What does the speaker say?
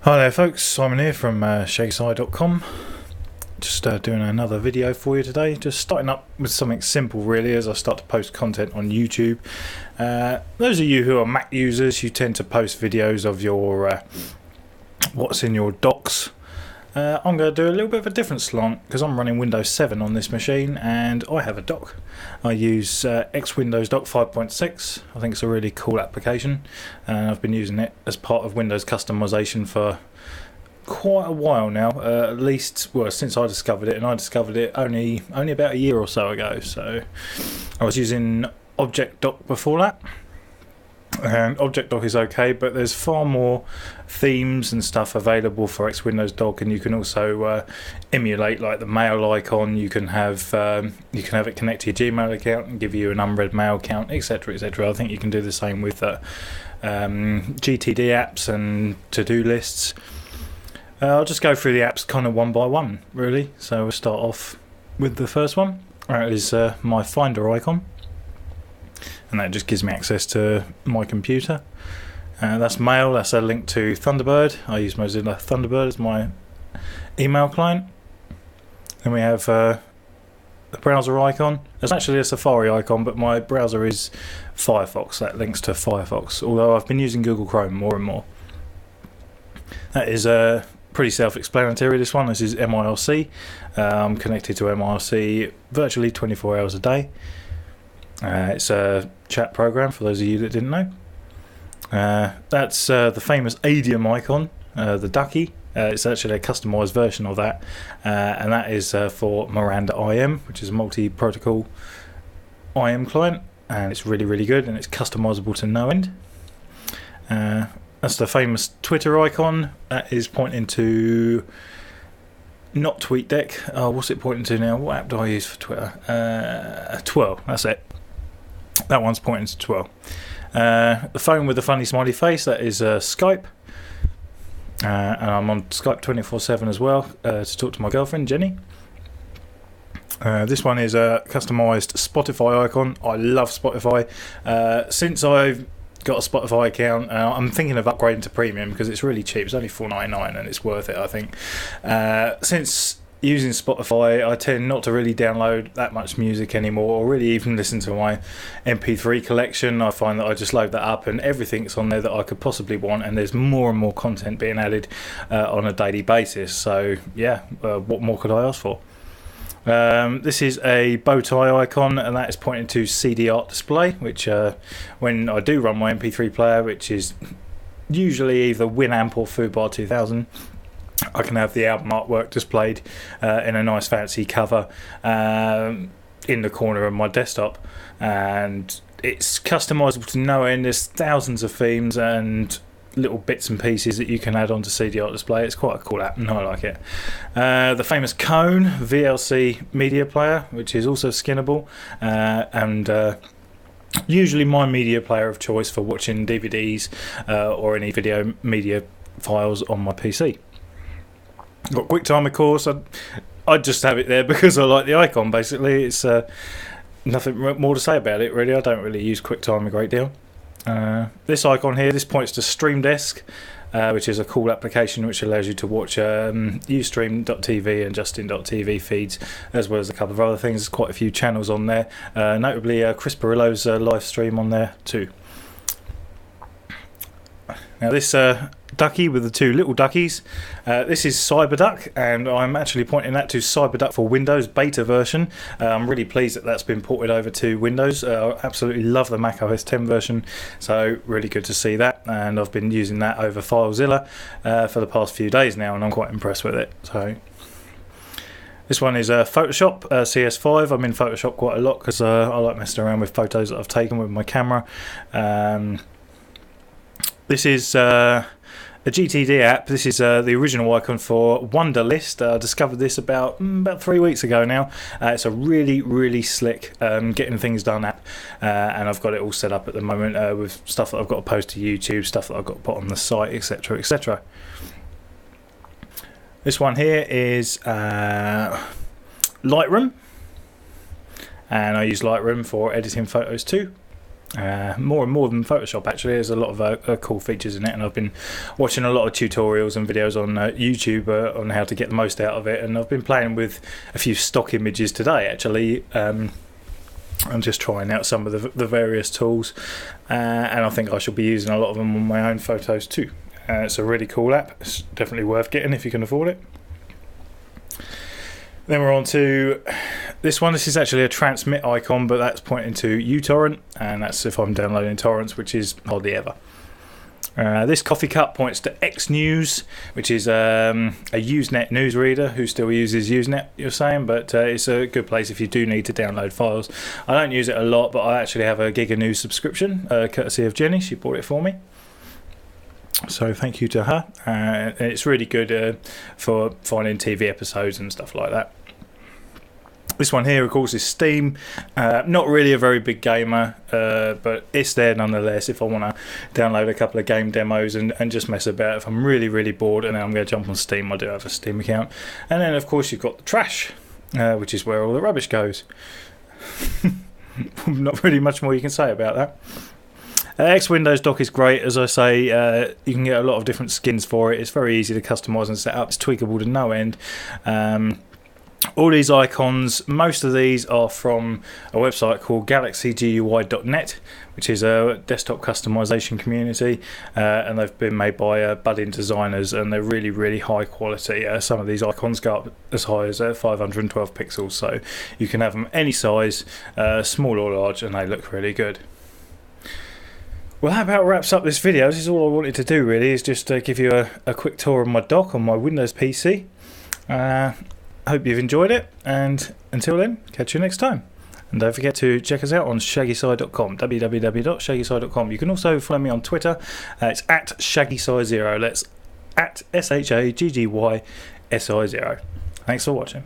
Hi there folks, Simon here from shakeseye.com. Just doing another video for you today, just starting up with something simple really as I start to post content on YouTube. Those of you who are Mac users, you tend to post videos of your what's in your docs. I'm going to do a little bit of a different slant because I'm running Windows 7 on this machine and I have a dock. I use Windows Dock 5.6. I think it's a really cool application and I've been using it as part of Windows customization for quite a while now, at least well since I discovered it, and I discovered it only about a year or so ago. So I was using Object Dock before that. And Object Dock is okay, but there's far more themes and stuff available for Windows Dock, and you can also emulate like the mail icon. You can have it connect to your Gmail account and give you an unread mail count, etc., etc. I think you can do the same with GTD apps and to-do lists. I'll just go through the apps kind of one by one, really. So we'll start off with the first one. That is my Finder icon. And that just gives me access to my computer. That's Mail, that's a link to Thunderbird. I use Mozilla Thunderbird as my email client. Then we have the browser icon. It's actually a Safari icon, but my browser is Firefox. That links to Firefox, although I've been using Google Chrome more and more. That is pretty self-explanatory, this one. This is MIRC. I'm connected to MIRC virtually 24 hours a day. It's a chat program for those of you that didn't know. That's the famous Adium icon, the Ducky. It's actually a customised version of that, and that is for Miranda IM, which is a multi-protocol IM client, and it's really, really good, and it's customisable to no end. That's the famous Twitter icon. That is pointing to not TweetDeck. Oh, what's it pointing to now? What app do I use for Twitter? Twirl, that's it. That one's pointing to Twirl. The phone with the funny smiley face, that is Skype. And I'm on Skype 24/7 as well to talk to my girlfriend, Jenny. This one is a customised Spotify icon. I love Spotify. Since I've got a Spotify account, I'm thinking of upgrading to premium because it's really cheap. It's only $4.99 and it's worth it, I think. Since using Spotify, I tend not to really download that much music anymore, or really even listen to my MP3 collection. I find that I just load that up and everything's on there that I could possibly want, and there's more and more content being added on a daily basis. So yeah, what more could I ask for? This is a bow tie icon, and that is pointing to CD art display, which when I do run my MP3 player, which is usually either Winamp or Fubar 2000, I can have the album artwork displayed in a nice fancy cover in the corner of my desktop, and it's customizable to no end. There's thousands of themes and little bits and pieces that you can add onto CD art display. It's quite a cool app and I like it. The famous Cone VLC media player, which is also skinnable, and usually my media player of choice for watching DVDs or any video media files on my PC. Got QuickTime, of course. I just have it there because I like the icon. Basically, it's nothing more to say about it really. I don't really use QuickTime a great deal. This icon here, this points to Stream Desk, which is a cool application which allows you to watch Ustream.tv and Justin.tv feeds, as well as a couple of other things. There's quite a few channels on there, notably Chris Barillo's live stream on there too. Now this ducky with the two little duckies, this is Cyberduck, and I'm actually pointing that to Cyberduck for Windows beta version. I'm really pleased that that's been ported over to Windows. I absolutely love the Mac OS 10 version, so really good to see that, and I've been using that over FileZilla for the past few days now, and I'm quite impressed with it. So this one is Photoshop CS5. I'm in Photoshop quite a lot because I like messing around with photos that I've taken with my camera. This is a GTD app. This is the original icon for Wunderlist. I discovered this about 3 weeks ago now. It's a really, really slick getting things done app, and I've got it all set up at the moment with stuff that I've got to post to YouTube, stuff that I've got to put on the site, etc., etc. This one here is Lightroom, and I use Lightroom for editing photos too. more and more than Photoshop actually. There's a lot of cool features in it, and I've been watching a lot of tutorials and videos on YouTube on how to get the most out of it, and I've been playing with a few stock images today actually. I'm just trying out some of the various tools, and I think I shall be using a lot of them on my own photos too. It's a really cool app. It's definitely worth getting if you can afford it. Then we're on to this one. This is actually a transmit icon, but that's pointing to uTorrent, and that's if I'm downloading torrents, which is hardly ever. This coffee cup points to Xnews, which is a Usenet newsreader who still uses Usenet, you're saying, but it's a good place if you do need to download files. I don't use it a lot, but I actually have a Giga News subscription, courtesy of Jenny. She bought it for me. So thank you to her. And it's really good for finding TV episodes and stuff like that. This one here, of course, is Steam. Not really a very big gamer, but it's there nonetheless if I want to download a couple of game demos and just mess about. If I'm really bored and I'm going to jump on Steam, I do have a Steam account. And then, of course, you've got the trash, which is where all the rubbish goes. Not really much more you can say about that. X Windows dock is great, as I say. You can get a lot of different skins for it. It's very easy to customise and set up. It's tweakable to no end. All these icons, most of these are from a website called galaxygui.net, which is a desktop customization community, and they've been made by budding designers, and they're really high quality. Some of these icons go up as high as 512 pixels, so you can have them any size, small or large, and they look really good. Well, that about wraps up this video. This is all I wanted to do really, is just give you a quick tour of my dock on my Windows PC. Hope you've enjoyed it, and until then, catch you next time. And don't forget to check us out on shaggysci.com, www.shaggysci.com. You can also follow me on Twitter. It's at shaggysci0. That's at SHAGGYSI0. Thanks for watching.